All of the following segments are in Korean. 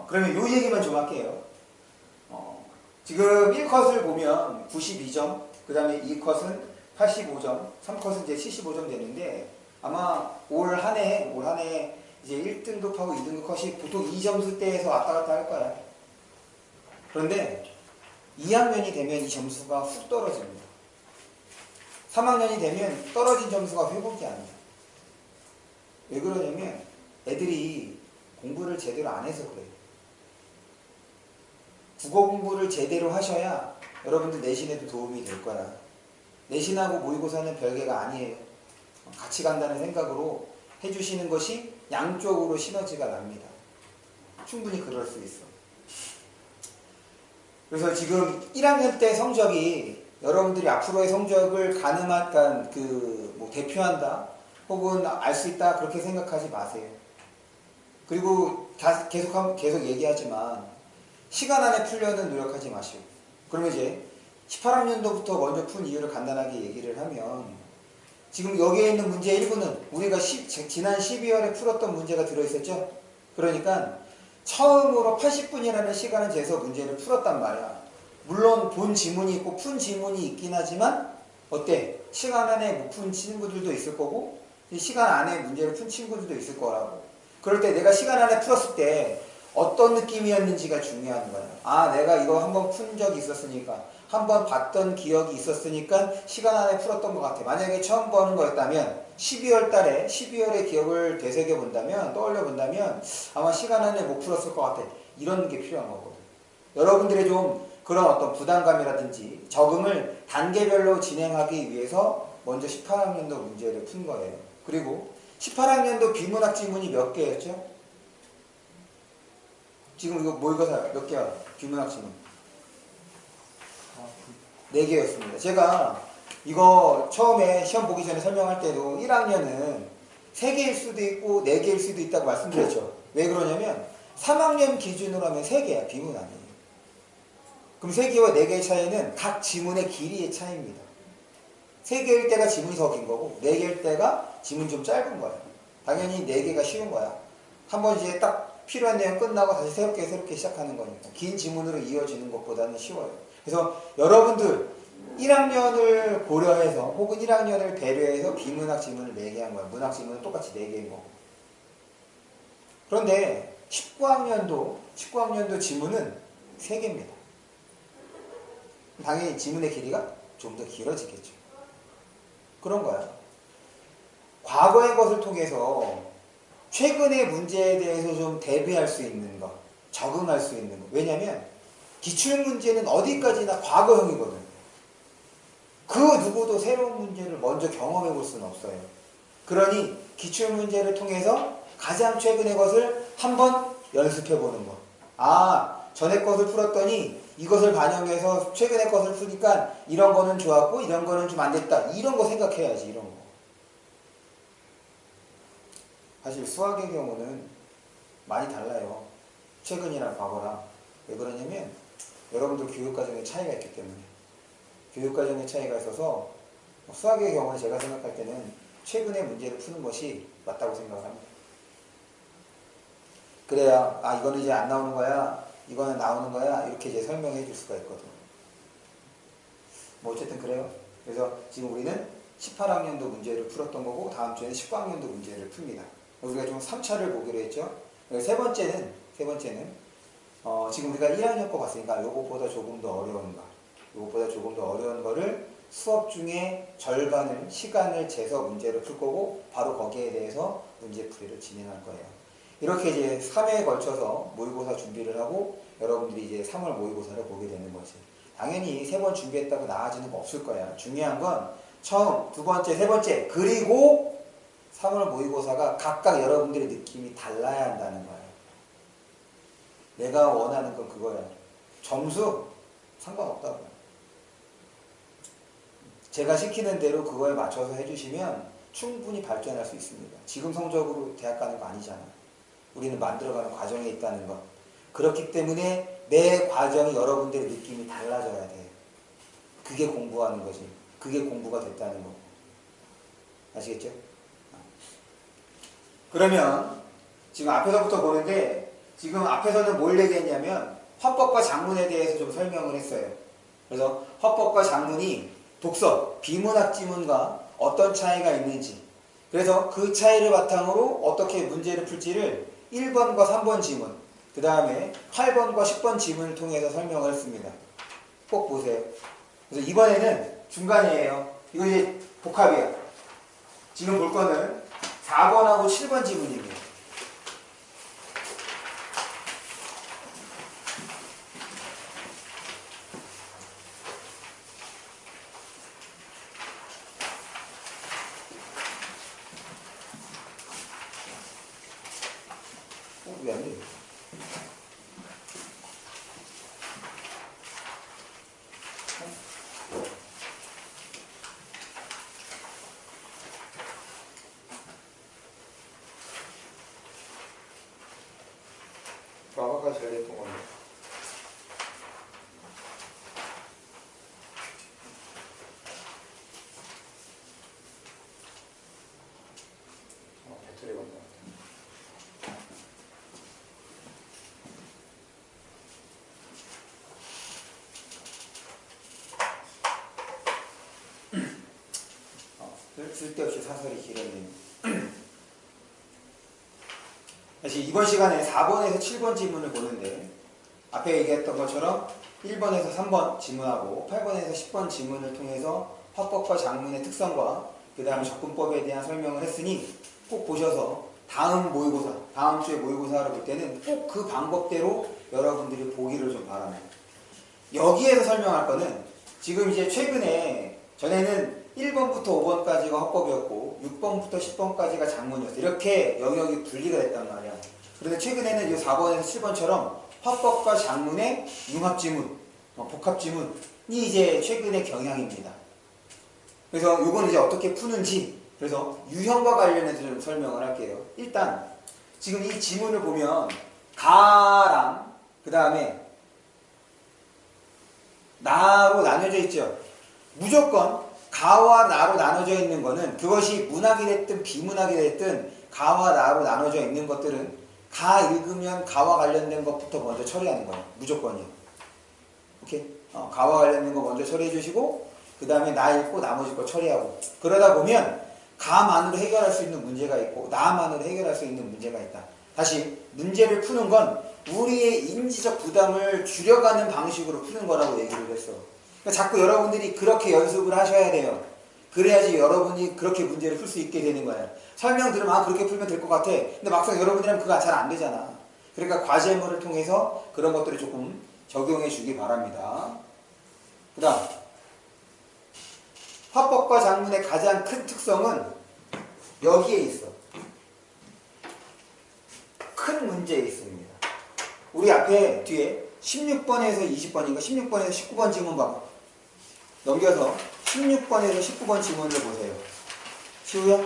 그러면 요 얘기만 좀 할게요. 지금 1컷을 보면 92점, 그 다음에 2컷은 85점, 3컷은 이제 75점 되는데, 아마 올 한 해 이제 1등급하고 2등급 컷이 보통 2점수대에서 왔다 갔다 할 거야. 그런데 2학년이 되면 이 점수가 훅 떨어집니다. 3학년이 되면 떨어진 점수가 회복이 안 돼요. 왜 그러냐면 애들이 공부를 제대로 안 해서 그래요. 국어 공부를 제대로 하셔야 여러분들 내신에도 도움이 될 거야. 내신하고 모의고사는 별개가 아니에요. 같이 간다는 생각으로 해주시는 것이 양쪽으로 시너지가 납니다. 충분히 그럴 수 있어. 그래서 지금 1학년 때 성적이 여러분들이 앞으로의 성적을 가늠한 대표한다 혹은 알 수 있다 그렇게 생각하지 마세요. 그리고 계속 얘기하지만 시간 안에 풀려는 노력하지 마시고, 그러면 이제 18학년도부터 먼저 푼 이유를 간단하게 얘기를 하면, 지금 여기에 있는 문제 일부는 우리가 지난 12월에 풀었던 문제가 들어있었죠. 그러니까 처음으로 80분이라는 시간을 재서 문제를 풀었단 말이야. 물론 본 지문이 있고 푼 지문이 있긴 하지만 어때? 시간 안에 못 푼 친구들도 있을 거고 시간 안에 문제를 푼 친구들도 있을 거라고. 그럴 때 내가 시간 안에 풀었을 때 어떤 느낌이었는지가 중요한 거야. 아, 내가 이거 한번 푼 적이 있었으니까, 한번 봤던 기억이 있었으니까 시간 안에 풀었던 것 같아. 만약에 처음 보는 거였다면 12월의 기억을 되새겨 본다면, 떠올려 본다면 아마 시간 안에 못 풀었을 것 같아. 이런 게 필요한 거거든. 여러분들의 좀 그런 어떤 부담감이라든지 적응을 단계별로 진행하기 위해서 먼저 18학년도 문제를 푼 거예요. 그리고 18학년도 비문학 지문이 몇 개였죠? 지금 이거 모의고사 몇 개야? 비문학 지문 4개였습니다. 제가 이거 처음에 시험 보기 전에 설명할 때도 1학년은 3개일 수도 있고 4개일 수도 있다고 말씀드렸죠. 왜 그러냐면 3학년 기준으로 하면 3개야. 비문학이에요. 그럼 3개와 4개의 차이는 각 지문의 길이의 차이입니다. 3개일 때가 지문이 더 긴 거고 4개일 때가 지문이 좀 짧은 거예요. 당연히 4개가 쉬운 거야. 한번 이제 딱 필요한 내용 끝나고 다시 새롭게 시작하는 거니까 긴 지문으로 이어지는 것보다는 쉬워요. 그래서 여러분들 1학년을 고려해서 혹은 1학년을 배려해서 비문학 지문을 4개 한 거야. 문학 지문은 똑같이 4개인 거고. 그런데 19학년도 지문은 3개입니다. 당연히 지문의 길이가 좀 더 길어지겠죠. 그런 거야. 과거의 것을 통해서 최근의 문제에 대해서 좀 대비할 수 있는 것, 적응할 수 있는 것. 왜냐면 기출문제는 어디까지나 과거형이거든. 그 누구도 새로운 문제를 먼저 경험해 볼 수는 없어요. 그러니 기출문제를 통해서 가장 최근의 것을 한번 연습해 보는 것. 아, 전에 것을 풀었더니 이것을 반영해서 최근의 것을 푸니까 이런 거는 좋았고 이런 거는 좀 안 됐다. 이런 거 생각해야지. 이런 거. 사실 수학의 경우는 많이 달라요. 최근이랑 과거랑. 왜 그러냐면 여러분들 교육과정에 차이가 있기 때문에. 교육과정에 차이가 있어서 수학의 경우는 제가 생각할 때는 최근의 문제를 푸는 것이 맞다고 생각을 합니다. 그래야 아, 이거는 이제 안 나오는 거야, 이거는 나오는 거야, 이렇게 이제 설명해 줄 수가 있거든. 뭐 어쨌든 그래요. 그래서 지금 우리는 18학년도 문제를 풀었던 거고 다음 주에는 19학년도 문제를 풉니다. 우리가 좀 3차를 보기로 했죠. 세 번째는 지금 우리가 1학년 거 봤으니까 요것보다 조금 더 어려운 거를 수업 중에 절반을 시간을 재서 문제를 풀 거고 바로 거기에 대해서 문제풀이를 진행할 거예요. 이렇게 이제 3회에 걸쳐서 모의고사 준비를 하고 여러분들이 이제 3월 모의고사를 보게 되는 거지. 당연히 3번 준비했다고 나아지는 거 없을 거야. 중요한 건 처음, 두 번째, 세 번째, 그리고 3월 모의고사가 각각 여러분들의 느낌이 달라야 한다는 거예요. 내가 원하는 건 그거야. 점수 상관없다고요. 제가 시키는 대로 그거에 맞춰서 해주시면 충분히 발전할 수 있습니다. 지금 성적으로 대학 가는 거 아니잖아. 우리는 만들어가는 과정에 있다는 것. 그렇기 때문에 매 과정이 여러분들의 느낌이 달라져야 돼요. 그게 공부하는 거지. 그게 공부가 됐다는 거. 아시겠죠? 그러면 지금 앞에서부터 보는데 지금 앞에서는 뭘 얘기했냐면 화법과 작문에 대해서 좀 설명을 했어요. 그래서 화법과 작문이 독서, 비문학 지문과 어떤 차이가 있는지, 그래서 그 차이를 바탕으로 어떻게 문제를 풀지를 1번과 3번 지문, 그 다음에 8번과 10번 지문을 통해서 설명을 했습니다. 꼭 보세요. 그래서 이번에는 중간이에요. 이거 이제 복합이야. 지금 볼 거는 4번하고 7번 지문입니다. 왜 안 돼? 아까까지 잘 됐던 건데. 배터리가 없나? 쓸데없이 사설이 길었네요. 다시 이번 시간에 4번에서 7번 지문을 보는데 앞에 얘기했던 것처럼 1번에서 3번 지문하고 8번에서 10번 지문을 통해서 화법과 작문의 특성과 그 다음 접근법에 대한 설명을 했으니 꼭 보셔서 다음 모의고사, 다음 주에 모의고사를 볼 때는 꼭 그 방법대로 여러분들이 보기를 좀 바랍니다. 여기에서 설명할 거는 지금 이제 최근에 전에는 1번부터 5번까지가 화법이었고 6번부터 10번까지가 작문이었어요. 이렇게 영역이 분리가 됐단 말이야. 그런데 최근에는 이 4번에서 7번처럼 화법과 작문의 융합지문, 복합지문이 이제 최근의 경향입니다. 그래서 이건 이제 어떻게 푸는지, 그래서 유형과 관련해서 좀 설명을 할게요. 일단 지금 이 지문을 보면 가랑 그 다음에 나로 나눠져 있죠. 무조건 가와 나로 나눠져 있는 거는 그것이 문학이 됐든 비문학이 됐든 가와 나로 나눠져 있는 것들은 가 읽으면 가와 관련된 것부터 먼저 처리하는 거예요. 무조건이에요. 오케이? 가와 관련된 거 먼저 처리해 주시고 그 다음에 나 읽고 나머지 거 처리하고, 그러다 보면 가만으로 해결할 수 있는 문제가 있고 나만으로 해결할 수 있는 문제가 있다. 다시 문제를 푸는 건 우리의 인지적 부담을 줄여가는 방식으로 푸는 거라고 얘기를 했어. 그러니까 자꾸 여러분들이 그렇게 연습을 하셔야 돼요. 그래야지 여러분이 그렇게 문제를 풀 수 있게 되는 거예요. 설명 들으면 아 그렇게 풀면 될 것 같아. 근데 막상 여러분들이랑 그거 잘 안 되잖아. 그러니까 과제물을 통해서 그런 것들을 조금 적용해 주기 바랍니다. 그 다음 화법과 작문의 가장 큰 특성은 여기에 있어. 큰 문제에 있습니다. 우리 앞에 뒤에 16번에서 20번인가 16번에서 19번 지문 봐봐. 넘겨서 16번에서 19번 지문을 보세요. 시우야?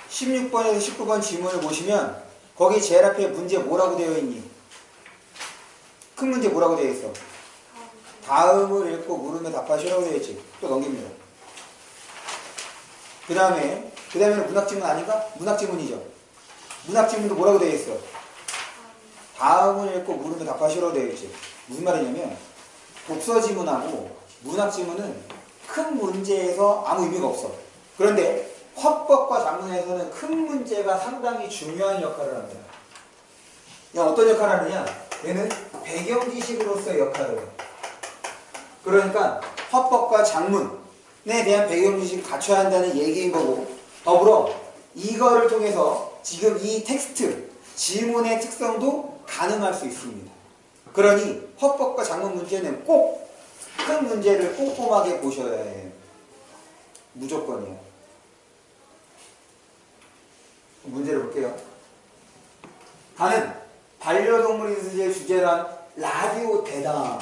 16번에서 19번 지문을 보시면 거기 제일 앞에 문제 뭐라고 되어 있니? 큰 문제 뭐라고 되어 있어? 다음을 읽고 물으면 답하시라고 되어 있지. 또 넘깁니다. 그 다음에는 문학지문 아닌가? 문학지문이죠. 문학지문도 뭐라고 되어 있어? 다음을 읽고 물으면 답하시라고 되어 있지. 무슨 말이냐면 독서지문하고 문학지문은 큰 문제에서 아무 의미가 없어. 그런데 화법과 작문에서는 큰 문제가 상당히 중요한 역할을 합니다. 어떤 역할을 하느냐? 얘는 배경지식으로서의 역할을 해요. 그러니까 화법과 작문에 대한 배경지식을 갖춰야 한다는 얘기인 거고, 더불어 이거를 통해서 지금 이 텍스트, 지문의 특성도 가늠할 수 있습니다. 그러니 화법과 작문 문제는 꼭 큰 문제를 꼼꼼하게 보셔야 해요. 무조건이에요. 문제를 볼게요. 가는 반려동물 인수제의 주제란 라디오 대담,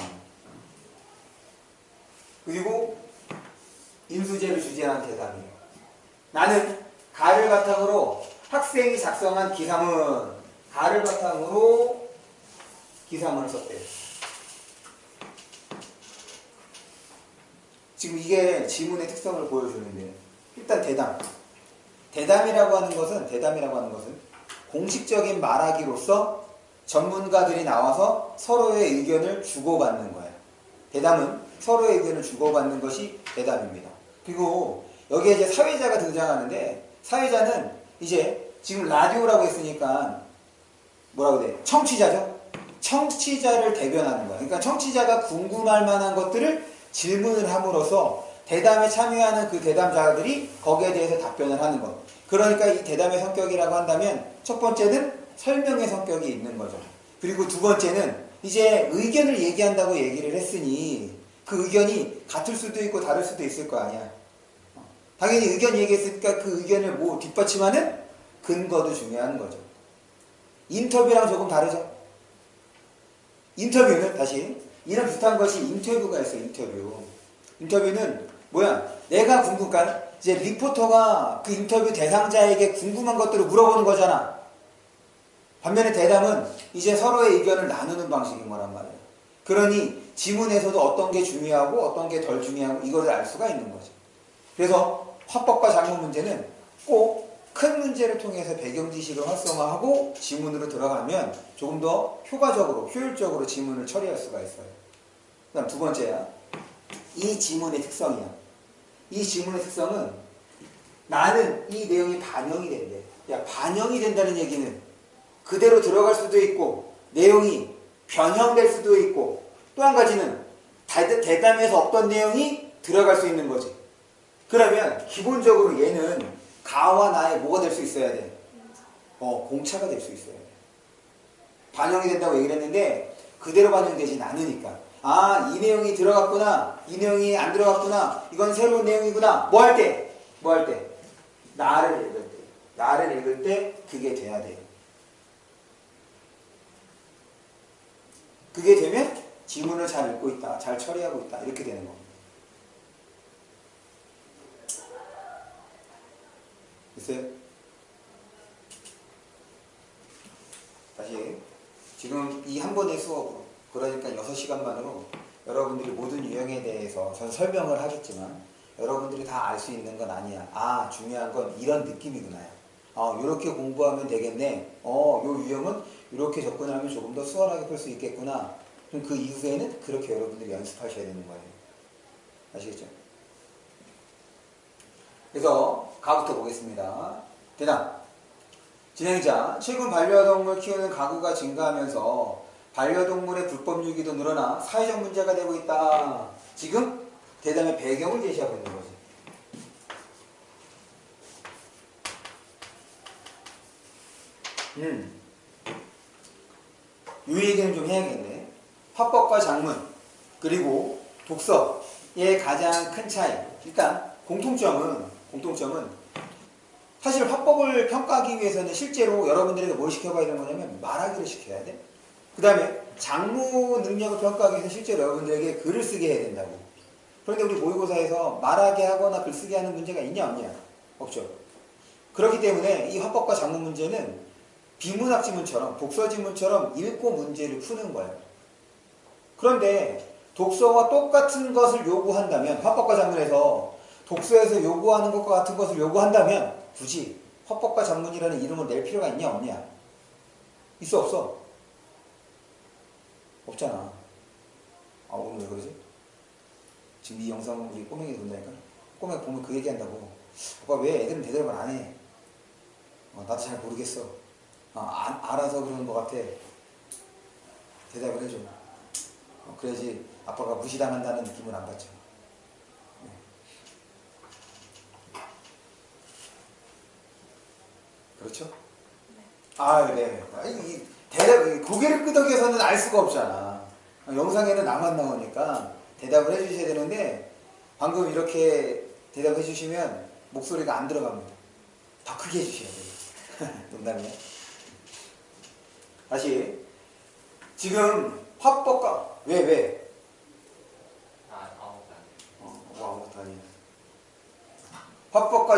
그리고 인수제를 주제한 대담이에요. 나는 가를 바탕으로 학생이 작성한 기사문, 가를 바탕으로 기사문을 썼대요. 지금 이게 지문의 특성을 보여주는데, 일단 대담이라고 하는 것은 공식적인 말하기로서 전문가들이 나와서 서로의 의견을 주고받는 거예요. 대담은 서로의 의견을 주고받는 것이 대담입니다. 그리고 여기에 이제 사회자가 등장하는데, 사회자는 이제 지금 라디오라고 했으니까 뭐라고 해야 돼? 청취자죠? 청취자를 대변하는 거야. 그러니까 청취자가 궁금할 만한 것들을 질문을 함으로써 대담에 참여하는 그 대담자들이 거기에 대해서 답변을 하는 것. 그러니까 이 대담의 성격이라고 한다면 첫 번째는 설명의 성격이 있는 거죠. 그리고 두 번째는 이제 의견을 얘기한다고 얘기를 했으니 그 의견이 같을 수도 있고 다를 수도 있을 거 아니야. 당연히 의견 얘기했으니까 그 의견을 뭐 뒷받침하는 근거도 중요한 거죠. 인터뷰랑 조금 다르죠. 인터뷰는 다시 이런 비슷한 것이 인터뷰가 있어요. 인터뷰는 뭐야? 내가 궁금한, 이제 리포터가 그 인터뷰 대상자에게 궁금한 것들을 물어보는 거잖아. 반면에 대담은 이제 서로의 의견을 나누는 방식인 거란 말이에요. 그러니 지문에서도 어떤 게 중요하고 어떤 게 덜 중요하고 이거를 알 수가 있는 거죠. 그래서 화법과 작문 문제는 꼭 큰 문제를 통해서 배경 지식을 활성화하고 지문으로 들어가면 조금 더 효과적으로, 효율적으로 지문을 처리할 수가 있어요. 그 다음 두 번째야. 이 지문의 특성이야. 이 지문의 특성은 나는 이 내용이 반영이 된대. 야, 반영이 된다는 얘기는 그대로 들어갈 수도 있고 내용이 변형될 수도 있고 또 한 가지는 대담에서 어떤 내용이 들어갈 수 있는 거지. 그러면 기본적으로 얘는 가와 나의 뭐가 될 수 있어야 돼? 공차가 될 수 있어야 돼. 반영이 된다고 얘기를 했는데 그대로 반영되진 않으니까. 아, 이 내용이 들어갔구나. 이 내용이 안 들어갔구나. 이건 새로운 내용이구나. 뭐 할 때? 나를 읽을 때 그게 돼야 돼요. 그게 되면 지문을 잘 읽고 있다. 잘 처리하고 있다. 이렇게 되는 겁니다. 됐어요? 다시 지금 이 한 번의 수업으로, 그러니까 6시간 만으로 여러분들이 모든 유형에 대해서 전 설명을 하겠지만 여러분들이 다 알 수 있는 건 아니야. 아, 중요한 건 이런 느낌이구나. 이렇게 공부하면 되겠네. 요 유형은 이렇게 접근하면 조금 더 수월하게 풀 수 있겠구나. 그럼 그 이후에는 그렇게 여러분들이 연습하셔야 되는 거예요. 아시겠죠? 그래서 가부터 보겠습니다. 대답. 진행자. 최근 반려동물 키우는 가구가 증가하면서 반려동물의 불법 유기도 늘어나 사회적 문제가 되고 있다. 지금 대담의 배경을 제시하고 있는 거지. 이 얘기는 좀 해야겠네. 화법과 작문 그리고 독서의 가장 큰 차이. 일단 공통점은 사실 화법을 평가하기 위해서는 실제로 여러분들에게 뭘 시켜봐야 되는 거냐면 말하기를 시켜야 돼. 그 다음에 작문 능력을 평가하기 위해서 실제로 여러분들에게 글을 쓰게 해야 된다고. 그런데 우리 모의고사에서 말하게 하거나 글쓰게 하는 문제가 있냐 없냐? 없죠. 그렇기 때문에 이 화법과 작문 문제는 비문학 지문처럼 독서 지문처럼 읽고 문제를 푸는 거예요. 그런데 독서와 똑같은 것을 요구한다면, 화법과 작문에서 독서에서 요구하는 것과 같은 것을 요구한다면 굳이 화법과 작문이라는 이름을 낼 필요가 있냐 없냐? 있어 없어? 없잖아. 오늘 왜 그러지? 지금 이 영상 우리 꼬맹이가 본다니까? 꼬맹이 보면 그 얘기한다고. 오빠 왜 애들은 대답을 안 해? 나도 잘 모르겠어. 알아서 그러는 것 같아. 대답을 해줘. 그래야지 아빠가 무시당한다는 느낌을 안 받죠. 네. 그렇죠? 네. 이 대답, 고개를 끄덕여서는 알 수가 없잖아. 영상에는 나만 나오니까 대답을 해주셔야 되는데 방금 이렇게 대답해 주시면 목소리가 안 들어갑니다. 더 크게 해주셔야 돼요. 농담이야. 다시. 지금 화법과 왜? 아무것도 아니에요. 화법과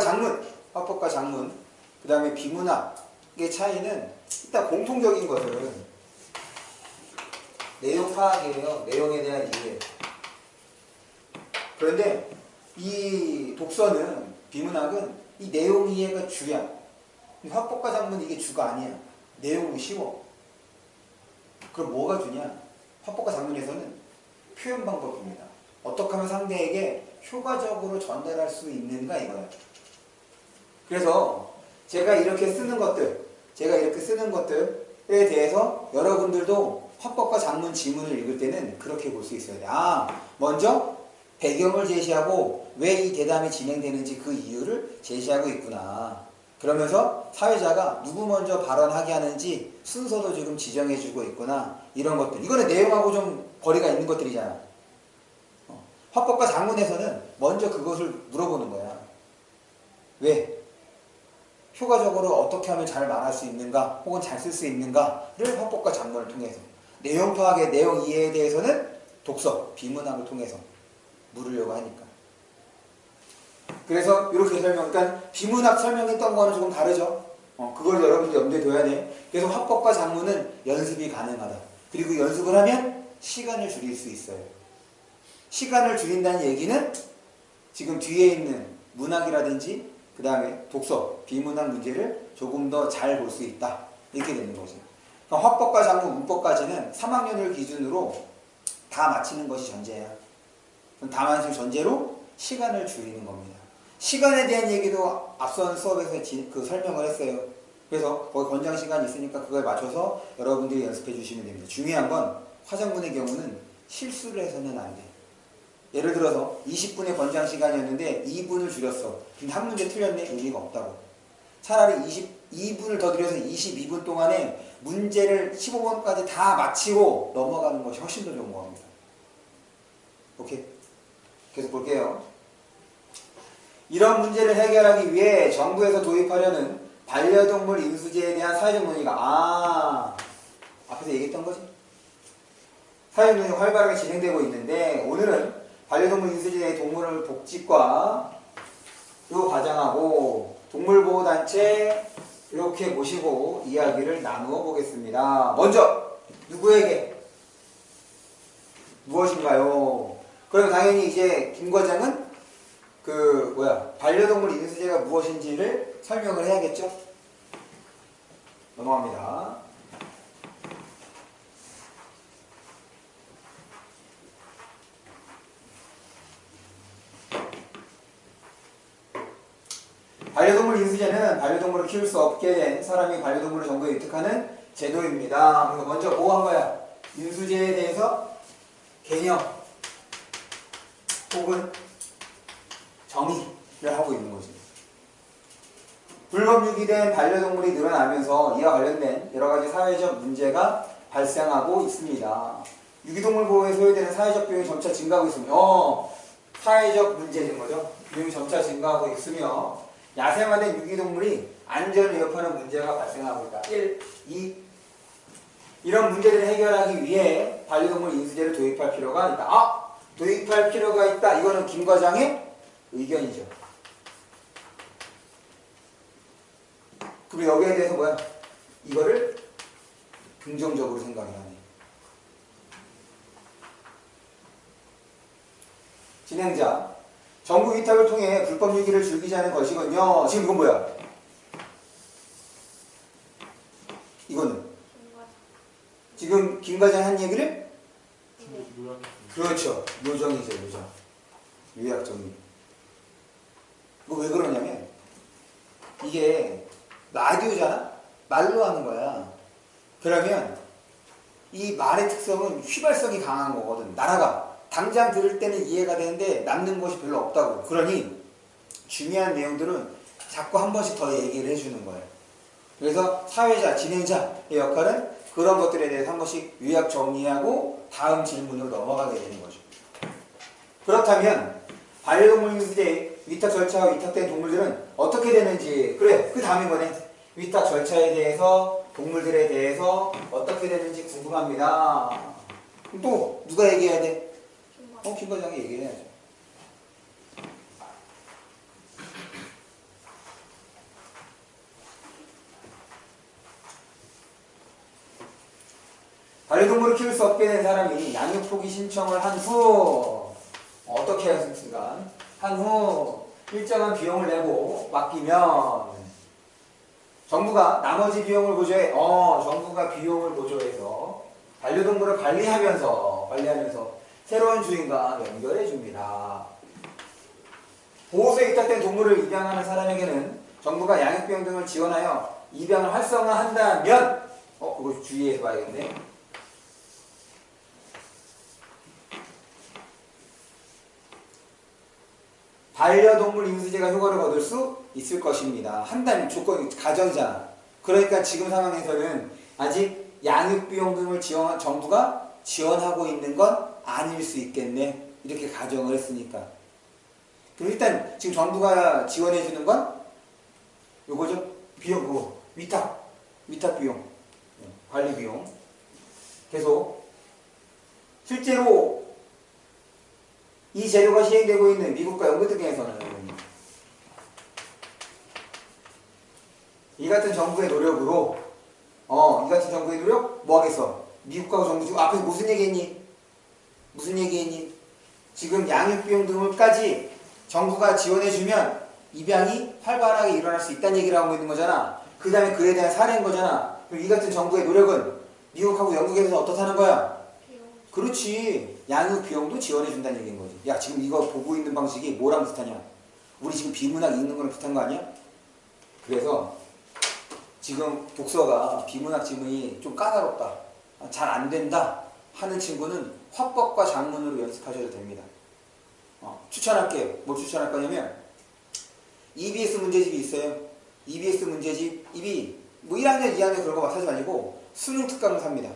작문, 그 다음에 비문학의 차이는 일단 공통적인 것은 내용 파악이에요. 내용에 대한 이해. 그런데 이 독서는, 비문학은 이 내용 이해가 주야. 화법과 작문 이게 주가 아니야. 내용은 쉬워. 그럼 뭐가 주냐? 화법과 작문에서는 표현 방법입니다. 어떻게 하면 상대에게 효과적으로 전달할 수 있는가 이거야. 그래서 제가 이렇게 쓰는 것들에 대해서 여러분들도 화법과 작문 지문을 읽을 때는 그렇게 볼 수 있어야 돼. 먼저 배경을 제시하고 왜 이 대담이 진행되는지 그 이유를 제시하고 있구나. 그러면서 사회자가 누구 먼저 발언하게 하는지 순서도 지금 지정해주고 있구나. 이런 것들. 이거는 내용하고 좀 거리가 있는 것들이잖아. 화법과 작문에서는 먼저 그것을 물어보는 거야. 왜? 효과적으로 어떻게 하면 잘 말할 수 있는가 혹은 잘 쓸 수 있는가를 화법과 작문을 통해서, 내용 파악의 내용 이해에 대해서는 독서, 비문학을 통해서 물으려고 하니까. 그래서 이렇게 그러니까 비문학 설명했던 거는 조금 다르죠. 그걸 여러분들 염두에 둬야 돼. 그래서 화법과 작문은 연습이 가능하다. 그리고 연습을 하면 시간을 줄일 수 있어요. 시간을 줄인다는 얘기는 지금 뒤에 있는 문학이라든지 그 다음에 독서, 비문학 문제를 조금 더 잘 볼 수 있다. 이렇게 되는 거죠. 그러니까 화법과 작문, 문법까지는 3학년을 기준으로 다 마치는 것이 전제야. 다 마치는 전제로 시간을 줄이는 겁니다. 시간에 대한 얘기도 앞선 수업에서 설명을 했어요. 그래서 거기 권장 시간이 있으니까 그걸 맞춰서 여러분들이 연습해 주시면 됩니다. 중요한 건 화작문의 경우는 실수를 해서는 안 돼. 예를 들어서 20분의 권장 시간이었는데 2분을 줄였어. 근데 한 문제 틀렸네? 의미가 없다고. 차라리 22분을 더 들여서 22분 동안에 문제를 15번까지 다 마치고 넘어가는 것이 훨씬 더 좋은 겁니다. 오케이? 계속 볼게요. 이런 문제를 해결하기 위해 정부에서 도입하려는 반려동물 인수제에 대한 사회적 논의가 앞에서 얘기했던 거지. 사회적 논의가 활발하게 진행되고 있는데 오늘은 반려동물 인수제의 동물 복지과 요 과장하고 동물보호단체 이렇게 모시고 이야기를 나누어 보겠습니다. 먼저 누구에게 무엇인가요? 그럼 당연히 이제 김 과장은 반려동물 인수제가 무엇인지를 설명을 해야겠죠? 넘어갑니다. 반려동물 인수제는 반려동물을 키울 수 없게 된 사람이 반려동물을 정부에 위탁하는 제도입니다. 그래서 먼저 뭐 한 거야? 인수제에 대해서 개념 혹은 정의를 하고 있는 거지. 불법 유기된 반려동물이 늘어나면서 이와 관련된 여러 가지 사회적 문제가 발생하고 있습니다. 유기동물 보호에 소요되는 사회적 비용이 점차 증가하고 있으며, 사회적 문제인 거죠. 비용이 점차 증가하고 있으며, 야생화된 유기동물이 안전을 위협하는 문제가 발생하고 있다. 1, 2. 이런 문제들을 해결하기 위해 반려동물 인수제를 도입할 필요가 있다. 도입할 필요가 있다. 이거는 김 과장의 의견이죠. 그리고 여기에 대해서 뭐야? 이거를 긍정적으로 생각을 하네. 진행자. 정부 위탁을 통해 불법 유기를 줄이자는 것이군요. 지금 이건 뭐야? 이거는 지금 김 과장이 한 얘기를? 그렇죠. 요정이죠, 요정. 요약 정리. 이거 왜 그러냐면 이게 라디오잖아? 말로 하는 거야. 그러면 이 말의 특성은 휘발성이 강한 거거든. 나라가 당장 들을 때는 이해가 되는데 남는 것이 별로 없다고. 그러니 중요한 내용들은 자꾸 한 번씩 더 얘기를 해주는 거예요. 그래서 사회자, 진행자의 역할은 그런 것들에 대해서 한 번씩 요약 정리하고 다음 질문으로 넘어가게 되는 거죠. 그렇다면 반려동물 인수제 위탁 절차와 위탁된 동물들은 어떻게 되는지, 그래, 그 다음인 거네. 위탁 절차에 대해서, 동물들에 대해서 어떻게 되는지 궁금합니다. 그럼 또 누가 얘기해야 돼? 김 과장이 얘기해야죠. 반려동물을 키울 수 없게 된 사람이 양육 포기 신청을 한 후 어떻게 하였습니까? 한 후 일정한 비용을 내고 맡기면 정부가 나머지 비용을 보조해, 정부가 비용을 보조해서 반려동물을 관리하면서 새로운 주인과 연결해 줍니다. 보호소에 입닥된 동물을 입양하는 사람에게는 정부가 양육비용 등을 지원하여 입양을 활성화한다면, 그거 주의해서 봐야겠네. 반려동물 인수제가 효과를 거둘 수 있을 것입니다. 한다면 조건이 가정이잖아. 그러니까 지금 상황에서는 아직 양육비용 등을 정부가 지원하고 있는 건 아닐 수 있겠네. 이렇게 가정을 했으니까. 그럼 일단 지금 정부가 지원해 주는 건 요거죠. 비용, 그거. 위탁 비용. 관리 비용. 계속. 실제로 이 제도가 시행되고 있는 미국과 영국 등에서는 이 같은 정부의 노력으로 이 같은 정부의 노력 뭐 하겠어? 미국과 정부 지금 앞에서 무슨 얘기했니? 지금 양육비용 등을까지 정부가 지원해주면 입양이 활발하게 일어날 수 있다는 얘기를 하고 있는 거잖아. 그 다음에 그에 대한 사례인 거잖아. 그럼 이 같은 정부의 노력은 미국하고 영국에서 어떻다는 거야? 그렇지. 양육 비용도 지원해준다는 얘기인 거지. 야, 지금 이거 보고 있는 방식이 뭐랑 비슷하냐? 우리 지금 비문학 읽는 거랑 비슷한 거 아니야? 그래서 지금 독서가 비문학 지문이 좀 까다롭다, 잘 안 된다 하는 친구는 화법과 장문으로 연습하셔도 됩니다. 추천할게요. 뭘 추천할 거냐면 EBS 문제집이 있어요. EBS 문제집이 뭐 1학년, 2학년 그런 거 사지 아니고 수능 특강을 삽니다.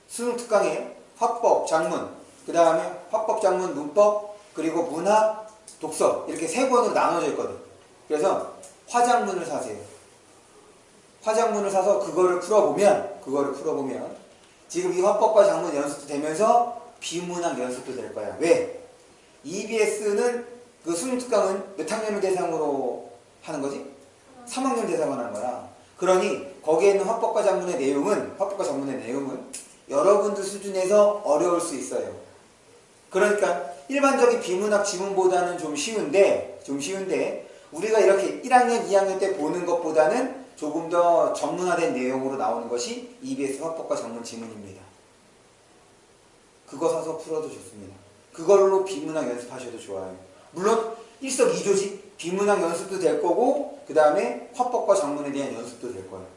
수능 특강에 화법, 장문, 그 다음에 화법, 장문, 문법, 그리고 문학, 독서 이렇게 세 권으로 나눠져 있거든. 그래서 화장문을 사세요. 화장문을 사서 그거를 풀어보면 지금 이 화법과 장문 연습도 되면서 비문학 연습도 될 거야. 왜? EBS는 그 수능 특강은 몇 학년을 대상으로 하는 거지? 3학년 대상으로 하는 거야. 그러니 거기에 있는 화법과 장문의 내용은 여러분들 수준에서 어려울 수 있어요. 그러니까 일반적인 비문학 지문보다는 좀 쉬운데 우리가 이렇게 1학년, 2학년 때 보는 것보다는 조금 더 전문화된 내용으로 나오는 것이 EBS 화법과 장문 지문입니다. 그거 사서 풀어도 좋습니다. 그걸로 비문학 연습하셔도 좋아요. 물론 일석이조지. 비문학 연습도 될 거고 그 다음에 화법과 장문에 대한 연습도 될 거예요.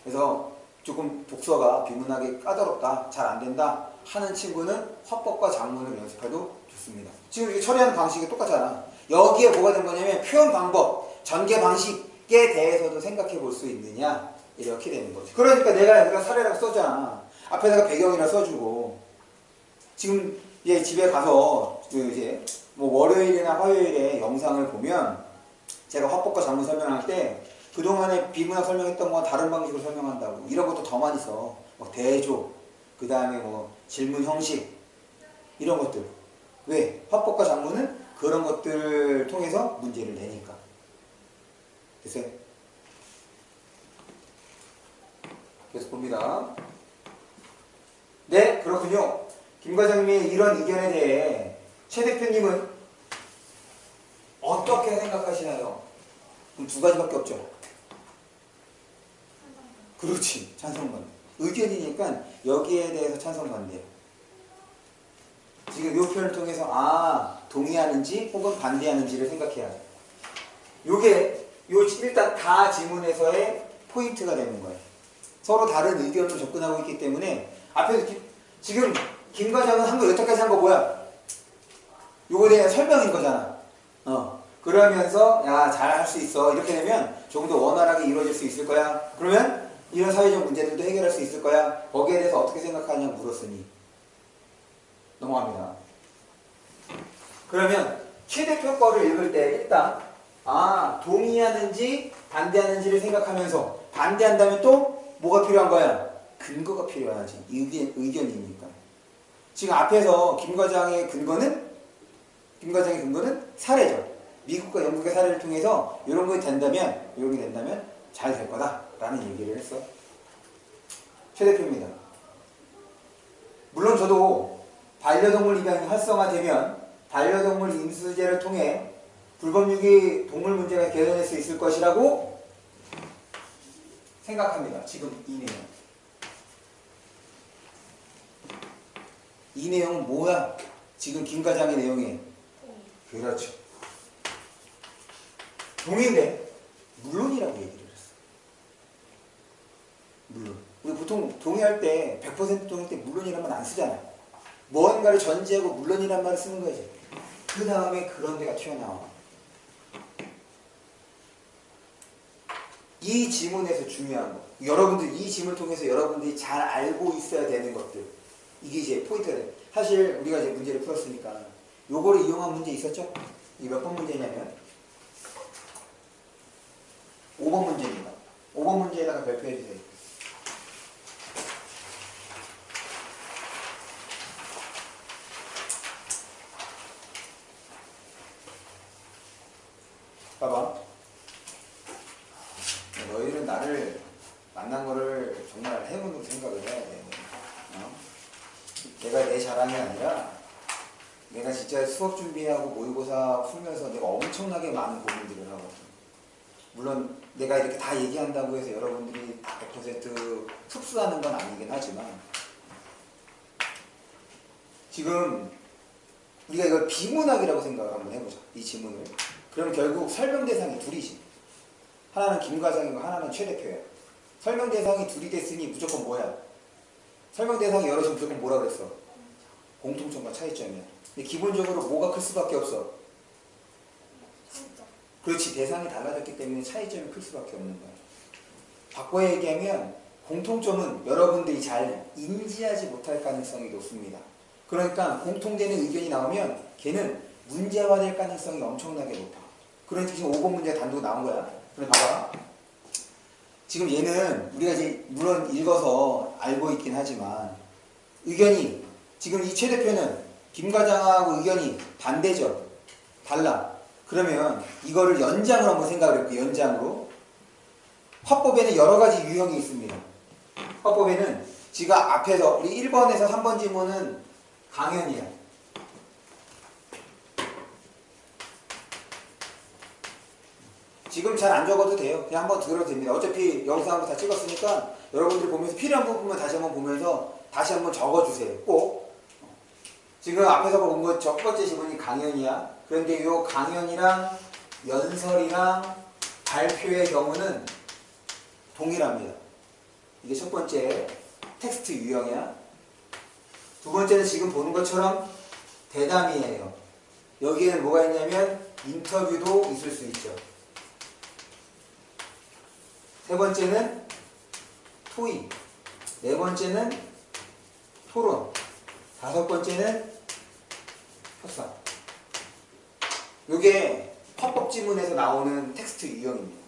그래서 조금 독서가 비문학이 까다롭다, 잘 안 된다 하는 친구는 화법과 장문을 연습해도 좋습니다. 지금 이게 처리하는 방식이 똑같잖아. 여기에 뭐가 된 거냐면 표현 방법, 전개 방식에 대해서도 생각해 볼 수 있느냐 이렇게 되는 거지. 그러니까 내가 여기가 사례랑 써잖아. 앞에다가 배경이나 써주고 지금 이제 집에 가서 이제 뭐 월요일이나 화요일에 영상을 보면 제가 화법과 장문 설명할 때 그동안에 비문학 설명했던 건 다른 방식으로 설명한다고 이런 것도 더 많이 써. 뭐 대조, 그 다음에 뭐 질문 형식 이런 것들. 왜? 화법과 장문은 그런 것들을 통해서 문제를 내니까. 됐어요? 계속 봅니다. 네, 그렇군요. 김 과장님의 이런 의견에 대해 최 대표님은 어떻게 생각하시나요? 그럼 두 가지밖에 없죠. 그렇지. 찬성반대. 의견이니까 여기에 대해서 찬성반대예요. 지금 이 표현을 통해서 동의하는지 혹은 반대하는지를 생각해야 돼. 요게 일단 다 지문에서의 포인트가 되는 거예요. 서로 다른 의견으로 접근하고 있기 때문에 앞에서 지금 김 과장은 한 거 여태까지 한 거 뭐야? 요거에 대한 설명인 거잖아. 그러면서 잘할 수 있어. 이렇게 되면 조금 더 원활하게 이루어질 수 있을 거야. 그러면 이런 사회적 문제들도 해결할 수 있을 거야. 거기에 대해서 어떻게 생각하냐 물었으니 넘어갑니다. 그러면 최 대표 거를 읽을 때 일단 동의하는지 반대하는지를 생각하면서 반대한다면 또 뭐가 필요한 거야? 근거가 필요하지. 의견이니까. 지금 앞에서 김 과장의 근거는 사례죠. 미국과 영국의 사례를 통해서 이런 게 된다면 잘 될 거다라는 얘기를 했어. 최 대표입니다. 물론 저도 반려동물 입양이 활성화되면 반려동물 인수제를 통해 불법유기 동물 문제가 개선될 수 있을 것이라고 생각합니다. 지금 이 내용. 이 내용은 뭐야? 지금 김 과장의 내용이에요. 그렇죠. 동의인데 물론이라고 얘기를 했어. 물론. 우리 보통 동의할 때 100% 동의할 때 물론이라는 말 안 쓰잖아요. 뭔가를 전제하고 물론이라는 말을 쓰는 거지. 그 다음에 그런 데가 튀어나와. 이 지문에서 중요한 거. 여러분들 이 지문을 통해서 여러분들이 잘 알고 있어야 되는 것들. 이게 이제 포인트가 돼요. 사실 우리가 이제 문제를 풀었으니까 요거를 이용한 문제 있었죠? 이게 몇 번 문제냐면 5번 문제입니다. 5번 문제에다가 발표해 주세요. 봐봐. 너희는 나를 만난 거를 정말 행운으로 생각을 해야 돼. 내가 내 자랑이 아니라 내가 진짜 수업 준비하고 모의고사 풀면서 내가 엄청나게 많은 고민들을 하거든. 물론 내가 이렇게 다 얘기한다고 해서 여러분들이 다 100% 흡수하는 건 아니긴 하지만 지금 우리가 이걸 비문학이라고 생각을 한번 해보자. 이 지문을. 그럼 결국 설명 대상이 둘이지. 하나는 김 과장이고 하나는 최 대표야. 설명 대상이 둘이 됐으니 무조건 뭐야? 설명 대상이 여럿이면 무조건 뭐라 그랬어? 공통점과 차이점이야. 근데 기본적으로 뭐가 클 수밖에 없어? 그렇지. 대상이 달라졌기 때문에 차이점이 클 수밖에 없는 거야. 바꿔 얘기하면 공통점은 여러분들이 잘 인지하지 못할 가능성이 높습니다. 그러니까 공통되는 의견이 나오면 걔는 문제화될 가능성이 엄청나게 높아. 그러니까 지금 5번 문제가 단독 나온 거야. 그럼 봐봐. 지금 얘는 우리가 이제 물론 읽어서 알고 있긴 하지만 의견이 지금 이 최 대표는 김 과장하고 의견이 반대죠. 달라. 그러면 이거를 연장으로 한번 생각을 해볼게요. 연장으로. 화법에는 여러 가지 유형이 있습니다. 화법에는 지금 앞에서 우리 1번에서 3번 지문은 강연이야. 지금 잘 안 적어도 돼요. 그냥 한번 들어도 됩니다. 어차피 영상을 다 찍었으니까 여러분들이 보면서 필요한 부분만 다시 한번 보면서 다시 한번 적어주세요. 꼭. 지금 앞에서 본 거 첫 번째 지문이 강연이야. 그런데 이 강연이랑 연설이랑 발표의 경우는 동일합니다. 이게 첫 번째 텍스트 유형이야. 두 번째는 지금 보는 것처럼 대담이에요. 여기에는 뭐가 있냐면 인터뷰도 있을 수 있죠. 세 번째는 토의, 네 번째는 토론, 다섯 번째는 협상. 이게 화법 지문에서 나오는 텍스트 유형입니다.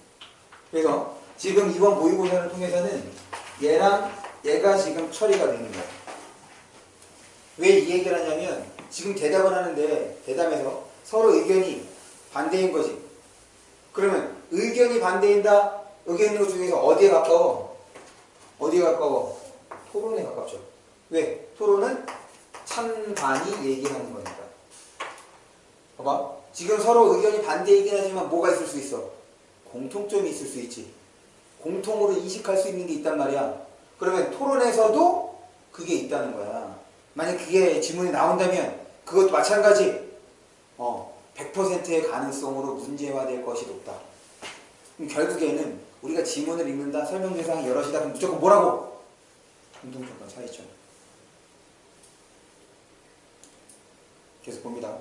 그래서 지금 이번 모의고사를 통해서는 얘랑 얘가 지금 처리가 되는 거야. 왜 이 얘기를 하냐면 지금 대답을 하는데 대답에서 서로 의견이 반대인 거지. 그러면 의견이 반대인다. 여기 있는 것 중에서 어디에 가까워? 어디에 가까워? 토론에 가깝죠. 왜? 토론은 찬반이 얘기하는 거니까. 봐봐. 지금 서로 의견이 반대이긴 하지만 뭐가 있을 수 있어? 공통점이 있을 수 있지. 공통으로 인식할 수 있는 게 있단 말이야. 그러면 토론에서도 그게 있다는 거야. 만약 그게 지문이 나온다면 그것도 마찬가지 100%의 가능성으로 문제화될 것이 높다. 그럼 결국에는 우리가 지문을 읽는다, 설명 대상이 여럿이다, 그럼 무조건 뭐라고? 공통점과 차이점. 계속 봅니다.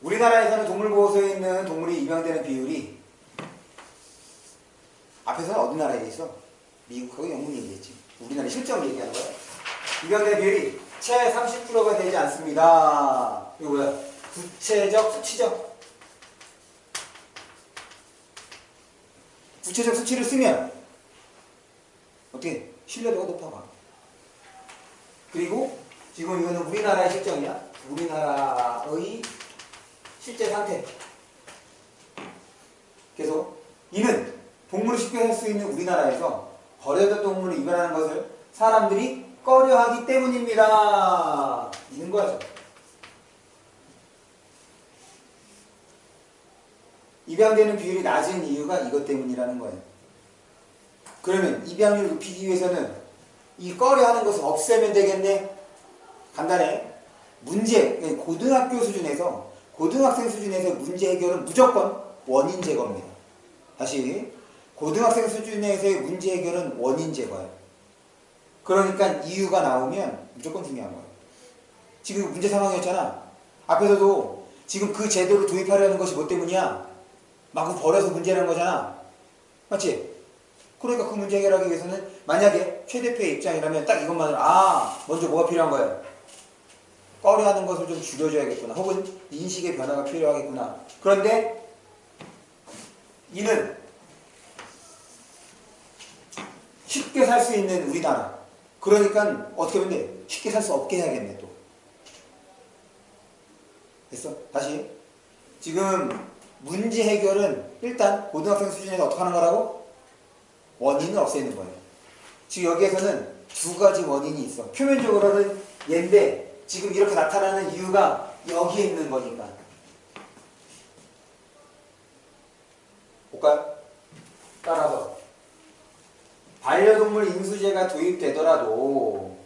우리나라에서는 동물보호소에 있는 동물이 입양되는 비율이 앞에서는 어느 나라에 있어? 미국하고 영국 얘기했지. 우리나라 실점 얘기하는 거야. 입양되는 비율이 채 30%가 되지 않습니다. 이거 뭐야? 구체적 수치적. 구체적 수치를 쓰면 어떻게 신뢰도가 높아가. 그리고 지금 이거는 우리나라의 실정이야. 우리나라의 실제 상태. 계속 이는 동물을 쉽게 살 수 있는 우리나라에서 거래된 동물을 입양하는 것을 사람들이 꺼려하기 때문입니다. 있는 거죠. 입양되는 비율이 낮은 이유가 이것 때문이라는 거예요. 그러면 입양률을 높이기 위해서는 이 꺼려 하는 것을 없애면 되겠네. 간단해. 문제, 고등학교 수준에서, 고등학생 수준에서 문제 해결은 무조건 원인 제거입니다. 다시, 고등학생 수준에서의 문제 해결은 원인 제거예요. 그러니까 이유가 나오면 무조건 중요한 거예요. 지금 문제 상황이었잖아. 앞에서도 지금 그 제도를 도입하려는 것이 뭐 때문이야? 마구 버려서 문제라는 거잖아. 맞지? 그러니까 그 문제 해결하기 위해서는 만약에 최 대표의 입장이라면 딱 이것만으로 먼저 뭐가 필요한 거예요? 꺼려하는 것을 좀 줄여줘야겠구나. 혹은 인식의 변화가 필요하겠구나. 그런데 이는 쉽게 살 수 있는 우리나라. 그러니까 어떻게 하면 돼? 쉽게 살 수 없게 해야겠네 또. 됐어? 다시. 지금 문제 해결은 일단 고등학생 수준에서 어떻게 하는 거라고? 원인을 없애는 거예요. 지금 여기에서는 두 가지 원인이 있어. 표면적으로는 얘인데 지금 이렇게 나타나는 이유가 여기에 있는 거니까. 볼까요? 따라서 반려동물 인수제가 도입되더라도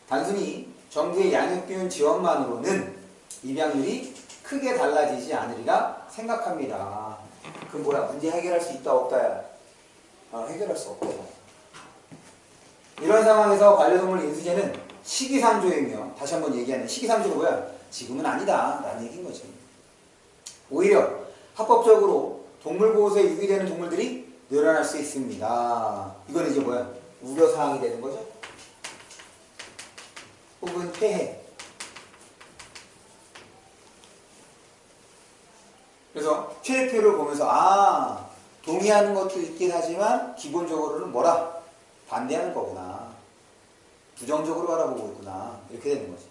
단순히 정부의 양육비용 지원만으로는 입양률이 크게 달라지지 않으리라 생각합니다. 그럼 뭐야? 문제 해결할 수 있다 없다야? 해결할 수 없다. 이런 상황에서 반려동물 인수제는 시기상조이며, 다시 한번 얘기하는 시기상조가 뭐야? 지금은 아니다 라는 얘기인 거지. 오히려 합법적으로 동물보호소에 유기되는 동물들이 늘어날 수 있습니다. 이건 이제 뭐야? 우려사항이 되는 거죠. 혹은 폐해. 그래서 최대표를 보면서 동의하는 것도 있긴 하지만 기본적으로는 뭐라? 반대하는 거구나. 부정적으로 바라보고 있구나. 이렇게 되는 거지.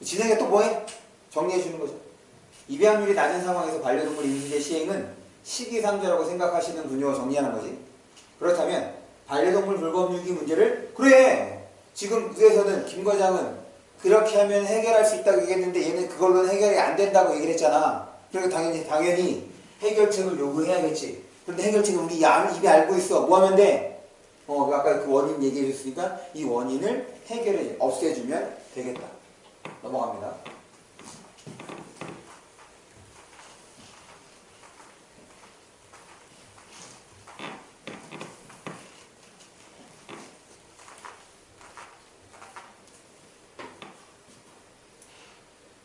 진행에 또 뭐해? 정리해 주는 거죠. 입양률이 낮은 상황에서 반려동물 인수제 시행은 시기상조라고 생각하시는군요. 정리하는 거지. 그렇다면 반려동물 불법유기 문제를 그래! 지금 위에서는 김 과장은 그렇게 하면 해결할 수 있다고 얘기했는데 얘는 그걸로는 해결이 안 된다고 얘기를 했잖아. 그러니까 당연히 해결책을 요구해야겠지. 그런데 해결책을 우리 입에 알고 있어. 뭐 하면 돼? 아까 그 원인 얘기해 줬으니까 이 원인을 해결해, 없애주면 되겠다. 넘어갑니다.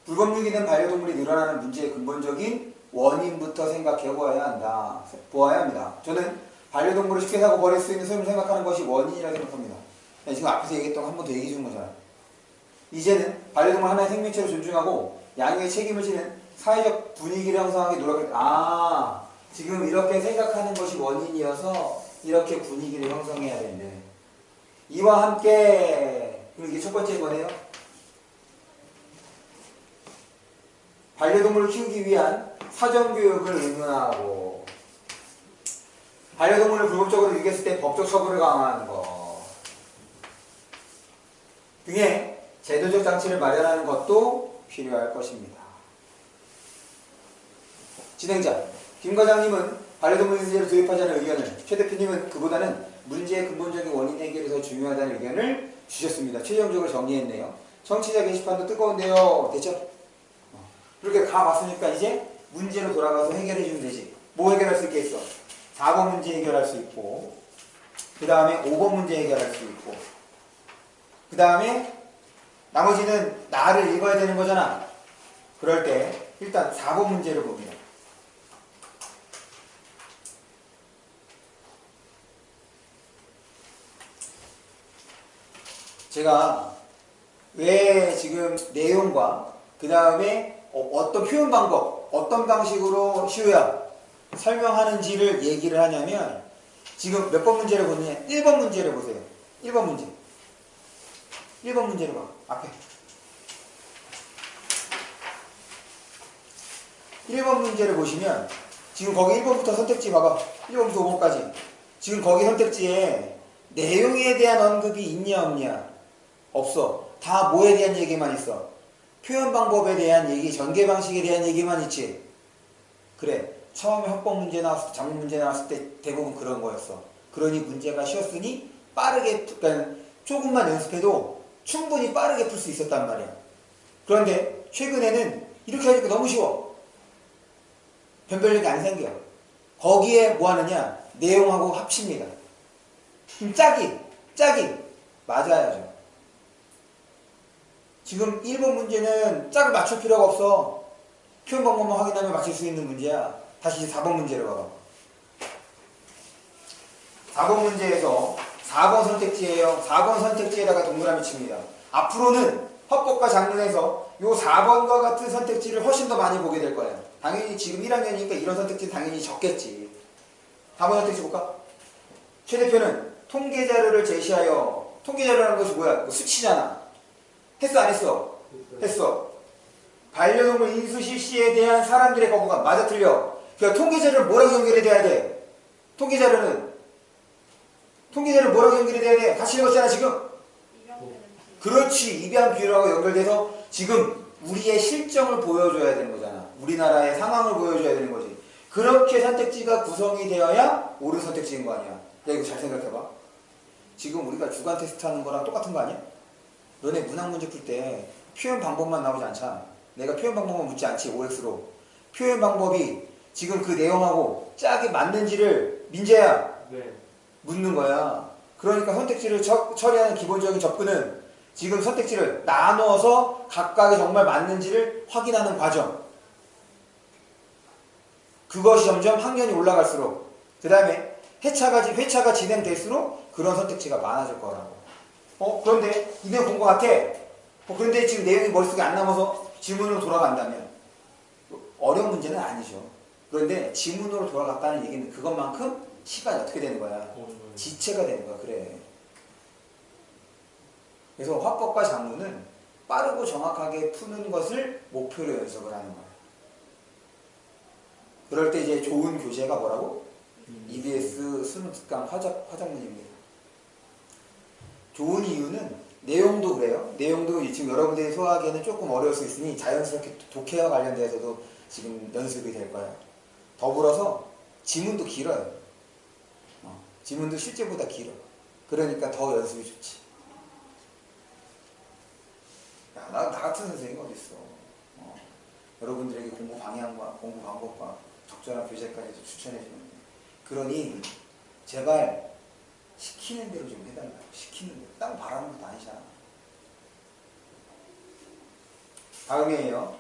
불법유기된 반려동물이 늘어나는 문제의 근본적인 원인부터 생각해 보아야 합니다. 저는 반려동물을 쉽게 사고 버릴 수 있는 소임을 생각하는 것이 원인이라고 생각합니다. 지금 앞에서 얘기했던 거 한 번 더 얘기해 준 거잖아요. 이제는 반려동물 하나의 생명체로 존중하고 양육에 책임을 지는 사회적 분위기를 형성하기 노력할 지금 이렇게 생각하는 것이 원인이어서 이렇게 분위기를 형성해야 된대. 이와 함께 그리고 이게 첫 번째 거네요. 반려동물을 키우기 위한 사전교육을 의무화하고 반려동물을 불법적으로 유기했을 때 법적 처벌을 강화하는 것 등의 제도적 장치를 마련하는 것도 필요할 것입니다. 진행자 김 과장님은 반려동물 인수제를 도입하자는 의견을, 최 대표님은 그보다는 문제의 근본적인 원인 해결이 더 중요하다는 의견을 주셨습니다. 최종적으로 정리했네요. 청취자 게시판도 뜨거운데요. 됐죠? 그렇게 가봤으니까 이제 문제로 돌아가서 해결해 주면 되지. 뭐 해결할 수 있겠어? 4번 문제 해결할 수 있고, 그 다음에 5번 문제 해결할 수 있고, 그 다음에 나머지는 나를 읽어야 되는 거잖아. 그럴 때 일단 4번 문제를 봅니다. 제가 왜 지금 내용과 그 다음에 어떤 표현 방법, 어떤 방식으로 시우야 설명하는지를 얘기를 하냐면, 지금 몇 번 문제를 보느냐? 1번 문제를 보세요. 1번 문제. 1번 문제를 봐. 앞에. 1번 문제를 보시면 지금 거기 1번부터 선택지 봐봐. 1번부터 5번까지. 지금 거기 선택지에 내용에 대한 언급이 있냐 없냐? 없어. 다 뭐에 대한 얘기만 있어? 표현 방법에 대한 얘기, 전개 방식에 대한 얘기만 있지. 그래. 처음에 합법 문제 나왔을 때, 작문 문제 나왔을 때 대부분 그런 거였어. 그러니 문제가 쉬웠으니 빠르게, 그러니까 조금만 연습해도 충분히 빠르게 풀 수 있었단 말이야. 그런데 최근에는 이렇게 하니까 너무 쉬워. 변별력이 안 생겨. 거기에 뭐 하느냐? 내용하고 합칩니다. 그럼 짝이 맞아야죠. 지금 1번 문제는 짝을 맞출 필요가 없어. 표현 방법만 확인하면 맞출 수 있는 문제야. 다시 4번 문제로 가봐. 4번 문제에서 4번 선택지예요. 4번 선택지에다가 동그라미 칩니다. 앞으로는 헌법과 작문에서 요 4번과 같은 선택지를 훨씬 더 많이 보게 될 거예요. 당연히 지금 1학년이니까 이런 선택지는 당연히 적겠지. 4번 선택지 볼까? 최 대표는 통계 자료를 제시하여, 통계 자료라는 것이 뭐야? 수치잖아. 했어 안 했어? 했어. 반려동물 인수 실시에 대한 사람들의 거부감. 맞아 틀려? 그러니까 통계 자료를 뭐라고 연결이 돼야 돼? 통계 자료를 뭐라고 연결이 돼야 돼? 같이 읽었잖아 지금? 그렇지. 입양 비율하고 연결돼서 지금 우리의 실정을 보여줘야 되는 거잖아. 우리나라의 상황을 보여줘야 되는 거지. 그렇게 선택지가 구성이 되어야 옳은 선택지인 거 아니야. 야 이거 잘 생각해봐. 지금 우리가 주관 테스트 하는 거랑 똑같은 거 아니야? 너네 문학 문제 풀 때 표현 방법만 나오지 않잖아. 내가 표현 방법만 묻지 않지. OX로. 표현 방법이 지금 그 내용하고 짝이 맞는지를 민재야 네. 묻는 거야. 그러니까 선택지를 처리하는 기본적인 접근은 지금 선택지를 나누어서 각각이 정말 맞는지를 확인하는 과정. 그것이 점점 학년이 올라갈수록 그 다음에 회차가 진행될수록 그런 선택지가 많아질 거라고. 그런데 이 내용 본 것 같아. 그런데 지금 내용이 머릿속에 안 남아서 지문으로 돌아간다면 어려운 문제는 아니죠. 그런데 지문으로 돌아갔다는 얘기는 그것만큼 시간이 어떻게 되는 거야? 지체가 되는 거야. 그래. 그래서 화법과 작문은 빠르고 정확하게 푸는 것을 목표로 연습을 하는 거야. 그럴 때 이제 좋은 교재가 뭐라고? EBS 수능 특강 화작문입니다. 좋은 이유는 내용도 그래요. 내용도 지금 여러분들이 소화하기에는 조금 어려울 수 있으니 자연스럽게 독해와 관련돼서도 지금 연습이 될 거예요. 더불어서 지문도 길어요. 지문도 실제보다 길어. 그러니까 더 연습이 좋지. 야, 나 같은 선생님이 어딨어. 여러분들에게 공부 방향과 공부 방법과 적절한 교재까지 추천해 주는데. 그러니 제발 시키는 대로 좀 해달라고. 시키는 대로. 딴 바라는 것도 아니잖아. 다음이에요.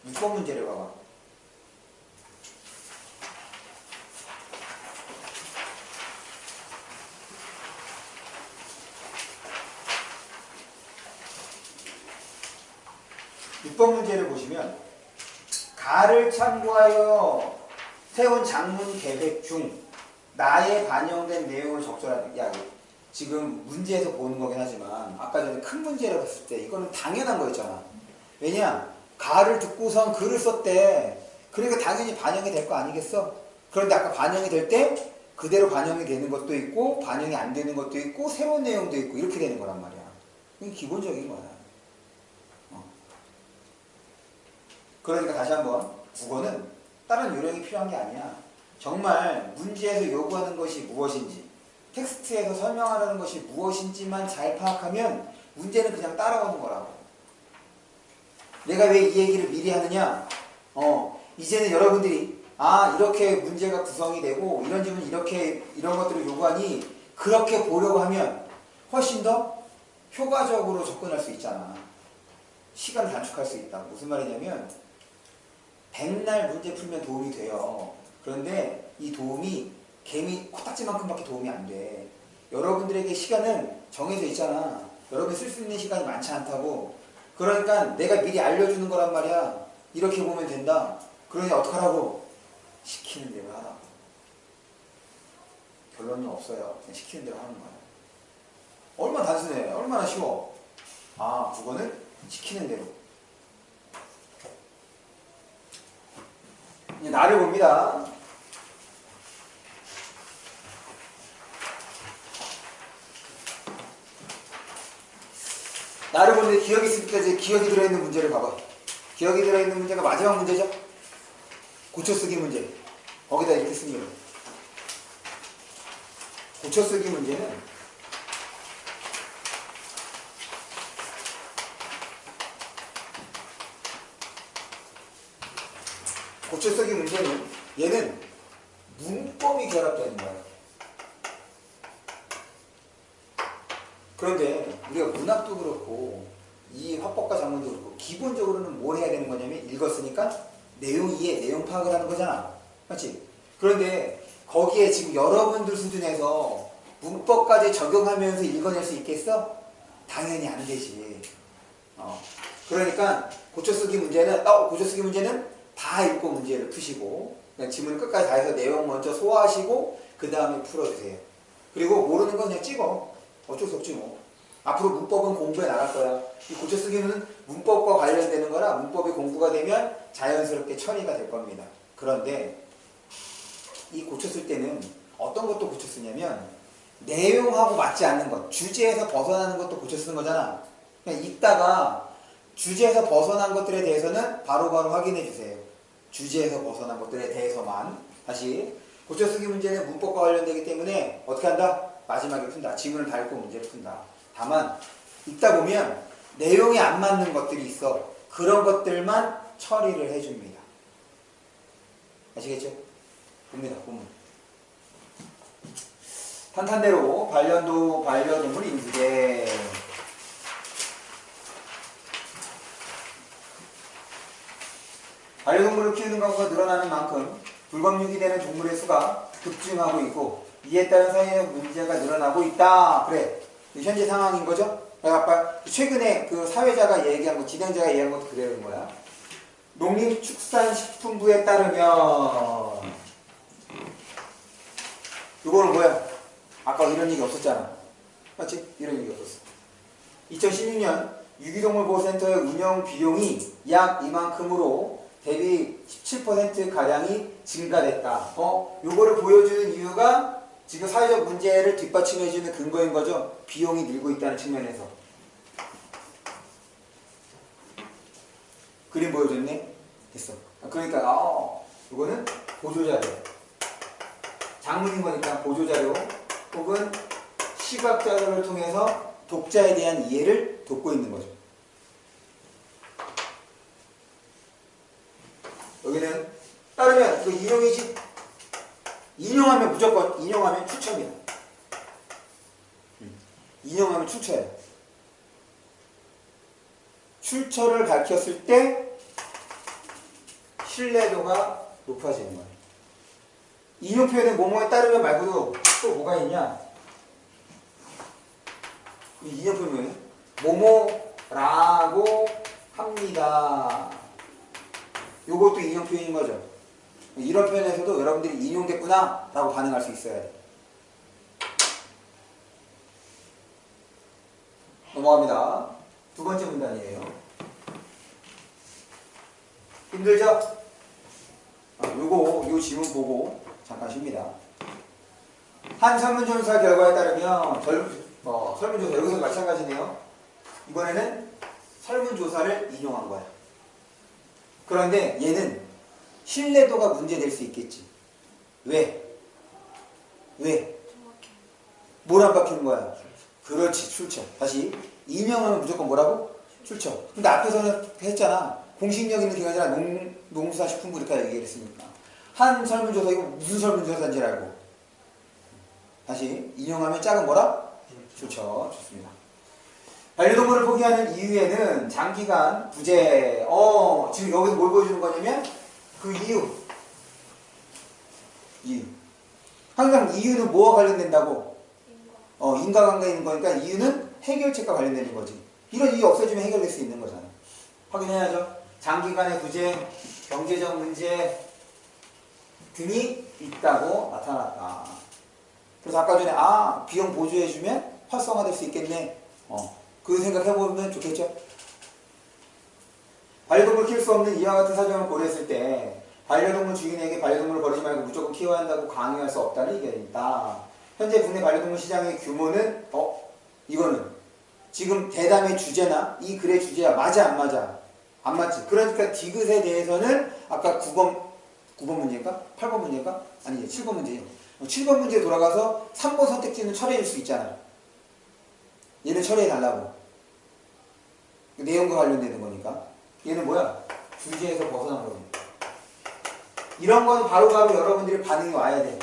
6번 문제를 봐봐. 번 문제를 보시면 가를 참고하여 세운 작문 계획 중 나에 반영된 내용을 적절하게. 야, 지금 문제에서 보는 거긴 하지만 아까 전에 큰 문제를 봤을 때 이거는 당연한 거였잖아. 왜냐? 가를 듣고선 글을 썼대. 그러니까 당연히 반영이 될 거 아니겠어? 그런데 아까 반영이 될 때 그대로 반영이 되는 것도 있고 반영이 안 되는 것도 있고 새로운 내용도 있고 이렇게 되는 거란 말이야. 이게 기본적인 거야. 그러니까 다시 한번 국어는 다른 요령이 필요한 게 아니야. 정말 문제에서 요구하는 것이 무엇인지, 텍스트에서 설명하라는 것이 무엇인지만 잘 파악하면 문제는 그냥 따라오는 거라고. 내가 왜 이 얘기를 미리 하느냐? 이제는 여러분들이 이렇게 문제가 구성이 되고 이런 질문 이런 것들을 요구하니 그렇게 보려고 하면 훨씬 더 효과적으로 접근할 수 있잖아. 시간을 단축할 수 있다. 무슨 말이냐면 백날 문제 풀면 도움이 돼요. 그런데 이 도움이 개미 코딱지만큼밖에 도움이 안 돼. 여러분들에게 시간은 정해져 있잖아. 여러분이 쓸 수 있는 시간이 많지 않다고. 그러니까 내가 미리 알려주는 거란 말이야. 이렇게 보면 된다. 그러니 어떡하라고? 시키는 대로 하라고. 결론은 없어요. 그냥 시키는 대로 하는 거야. 얼마나 단순해. 얼마나 쉬워. 국어는 시키는 대로. 이제 나를 봅니다. 나를 보는데 기억이 있을 때까지 기억이 들어있는 문제를 봐봐. 기억이 들어있는 문제가 마지막 문제죠? 고쳐쓰기 문제. 거기다 이렇게 씁니다. 고쳐쓰기 문제는 얘는 문법이 결합되는 거예요. 그런데 우리가 문학도 그렇고 이 화법과 작문도 그렇고 기본적으로는 뭘 해야 되는 거냐면 읽었으니까 내용 이해, 내용 파악을 하는 거잖아. 맞지? 그런데 거기에 지금 여러분들 수준에서 문법까지 적용하면서 읽어낼 수 있겠어? 당연히 안 되지. 그러니까 고쳐쓰기 문제는 다 읽고 문제를 푸시고 그냥 지문을 끝까지 다 해서 내용 먼저 소화하시고 그 다음에 풀어주세요. 그리고 모르는 건 그냥 찍어. 어쩔 수 없지 뭐. 앞으로 문법은 공부해 나갈 거야. 이 고쳐쓰기는 문법과 관련되는 거라 문법이 공부가 되면 자연스럽게 처리가 될 겁니다. 그런데 이 고쳐쓸 때는 어떤 것도 고쳐쓰냐면 내용하고 맞지 않는 것, 주제에서 벗어나는 것도 고쳐쓰는 거잖아. 그냥 읽다가 주제에서 벗어난 것들에 대해서는 바로바로 확인해 주세요. 주제에서 벗어난 것들에 대해서만. 다시 고쳐쓰기 문제는 문법과 관련되기 때문에 어떻게 한다? 마지막에 푼다. 지문을 다 읽고 문제를 푼다. 다만 읽다 보면 내용이 안 맞는 것들이 있어. 그런 것들만 처리를 해줍니다. 아시겠죠? 봅니다. 본문. 탄탄대로 반려동물 인수계. 반려동물을 키우는 가구가 늘어나는 만큼 불법육이 되는 동물의 수가 급증하고 있고 이에 따른 사회적 문제가 늘어나고 있다. 그래. 현재 상황인 거죠? 아까 최근에 그 사회자가 얘기한 거, 진행자가 얘기한 것도 그대로인 거야. 농림축산식품부에 따르면 이거는 뭐야? 아까 이런 얘기 없었잖아. 맞지? 이런 얘기 없었어. 2016년 유기동물보호센터의 운영 비용이 약 이만큼으로 대비 17%가량이 증가됐다. 요거를 보여주는 이유가 지금 사회적 문제를 뒷받침해주는 근거인 거죠. 비용이 늘고 있다는 측면에서. 그림 보여줬네? 됐어. 그러니까 이거는 보조자료. 장문인 거니까 보조자료 혹은 시각자료를 통해서 독자에 대한 이해를 돕고 있는 거죠. 여기는 따르면 그 인용이지. 인용하면 무조건 인용하면 출처입니다. 인용하면 출처예요. 출처를 밝혔을 때 신뢰도가 높아지는 거예요. 인용 표현은 뭐뭐에 따르면 말고도 또 뭐가 있냐? 이 인용 표현은 뭐뭐라고 합니다. 요것도 인용 표현인 거죠. 이런 표현에서도 여러분들이 인용됐구나 라고 반응할 수 있어야 돼. 넘어갑니다. 두 번째 문단이에요. 힘들죠? 요 지문 보고 잠깐 쉽니다. 한 설문조사 결과에 따르면 설문조사 여기서 마찬가지네요. 이번에는 설문조사를 인용한 거야. 그런데 얘는 신뢰도가 문제될 수 있겠지. 왜? 뭘 안 바뀌는 거야? 그렇지, 출처. 다시 인용하면 무조건 뭐라고? 출처. 근데 앞에서는 했잖아. 공식력 있는 기관이 아니라 농수산식품부 이렇게 얘기했으니까. 한 설문조사 이거 무슨 설문조사인지 알고. 다시 인용하면 짝은 뭐라? 출처. 좋습니다. 반려동물을 포기하는 이유에는 장기간 부재. 지금 여기서 뭘 보여주는 거냐면 그 이유. 항상 이유는 뭐와 관련된다고? 인과관계에 있는 거니까 이유는 해결책과 관련되는 거지. 이런 이유 없어지면 해결될 수 있는 거잖아. 확인해야죠. 장기간의 부재, 경제적 문제 등이 있다고 나타났다. 그래서 아까 전에 비용 보조해주면 활성화될 수 있겠네. 그 생각해보면 좋겠죠. 반려동물 키울 수 없는 이와 같은 사정을 고려했을 때 반려동물 주인에게 반려동물을 버리지 말고 무조건 키워야 한다고 강요할 수 없다는 의견이다. 현재 국내 반려동물 시장의 규모는 이거는 지금 대담의 주제나 이 글의 주제야. 맞아 안 맞아? 안 맞지. 그러니까 디귿에 대해서는 아까 9번 문제인가? 8번 문제인가? 아니지 7번 문제요. 7번 문제 돌아가서 3번 선택지는 철회해 줄 수 있잖아. 얘는 철회해 달라고. 내용과 관련되는 거니까. 얘는 뭐야? 주제에서 벗어난 거지. 이런 건 바로바로 여러분들이 반응이 와야 돼.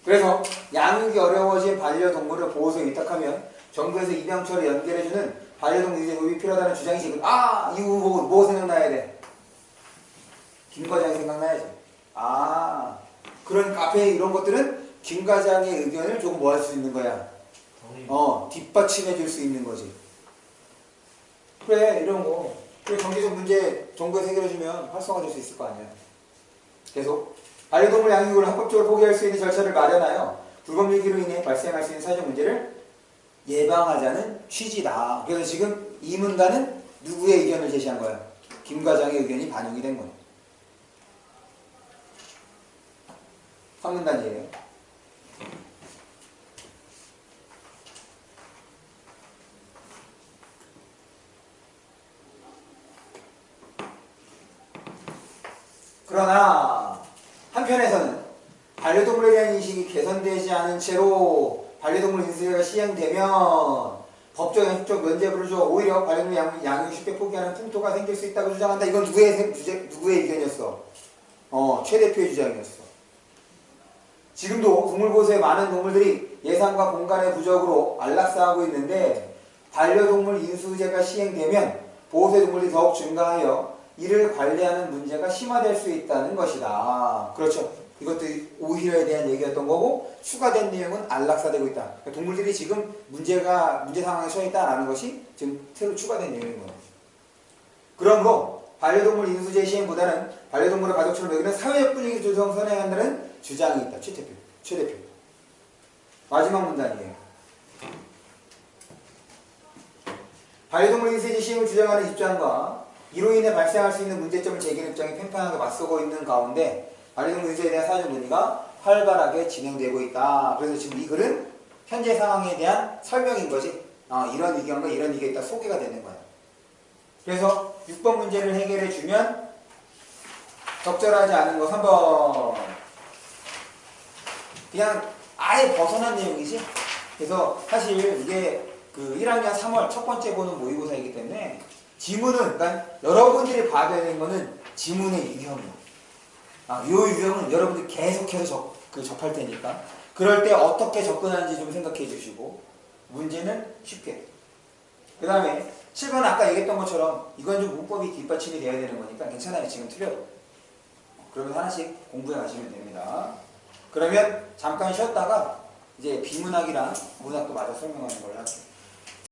그래서 양육이 어려워진 반려동물을 보호소에 위탁하면 정부에서 입양처를 연결해주는 반려동물 유지 도입이 필요하다는 주장이 지금 이거 보고 뭐 생각나야 돼? 김 과장이 생각나야지. 그런 카페 이런 것들은 김 과장의 의견을 조금 뭐 할 수 있는 거야? 뒷받침해 줄 수 있는 거지. 그래 이런 거. 그래 경제적 문제 정부에서 해결해주면 활성화될 수 있을 거 아니야. 계속 반려동물 양육을 합법적으로 포기할 수 있는 절차를 마련하여 불법유기로 인해 발생할 수 있는 사회적 문제를 예방하자는 취지다. 그래서 지금 이 문단은 누구의 의견을 제시한 거야? 김 과장의 의견이 반영이 된 거야. 3문단이에요. 그러나 한편에서는 반려동물에 대한 인식이 개선되지 않은 채로 반려동물 인수제가 시행되면 법적, 형식적 면제부를 줘 오히려 반려동물 양육을 쉽게 포기하는 풍토가 생길 수 있다고 주장한다. 이건 누구의 의견이었어? 최 대표의 주장이었어. 지금도 동물보호소에 많은 동물들이 예산과 공간의 부족으로 안락사하고 있는데 반려동물 인수제가 시행되면 보호소의 동물들이 더욱 증가하여 이를 관리하는 문제가 심화될 수 있다는 것이다. 그렇죠. 이것도 오히려에 대한 얘기였던 거고 추가된 내용은 안락사되고 있다. 그러니까 동물들이 지금 문제 상황에 처해 있다라는 것이 지금 새로 추가된 내용인 거예요. 그러므로 반려동물 인수제 시행보다는 반려동물을 가족처럼 여기는 사회적 분위기 조성 선행한다는 주장이 있다. 최 대표. 마지막 문단이에요. 반려동물 인수제 시행을 주장하는 입장과 이로 인해 발생할 수 있는 문제점을 제기하는 입장이 팽팽하게 맞서고 있는 가운데 반려동물 인수제에 대한 사회적 논의가 활발하게 진행되고 있다. 그래서 지금 이 글은 현재 상황에 대한 설명인 거지. 이런 의견과 이런 의견이 딱 소개가 되는 거야. 그래서 6번 문제를 해결해 주면 적절하지 않은 거 3번. 그냥 아예 벗어난 내용이지. 그래서 사실 이게 그 1학년 3월 첫 번째 보는 모의고사이기 때문에 지문은, 그러니까 여러분들이 봐야 되는 거는 지문의 유형이야. 이 유형은 여러분들이 계속해서 접할 테니까 그럴 때 어떻게 접근하는지 좀 생각해 주시고 문제는 쉽게. 그 다음에 7번 아까 얘기했던 것처럼 이건 좀 문법이 뒷받침이 돼야 되는 거니까 괜찮아요. 지금 틀려도. 그러면 하나씩 공부해 가시면 됩니다. 그러면 잠깐 쉬었다가 이제 비문학이랑 문학도 마저 설명하는 걸로 할게요.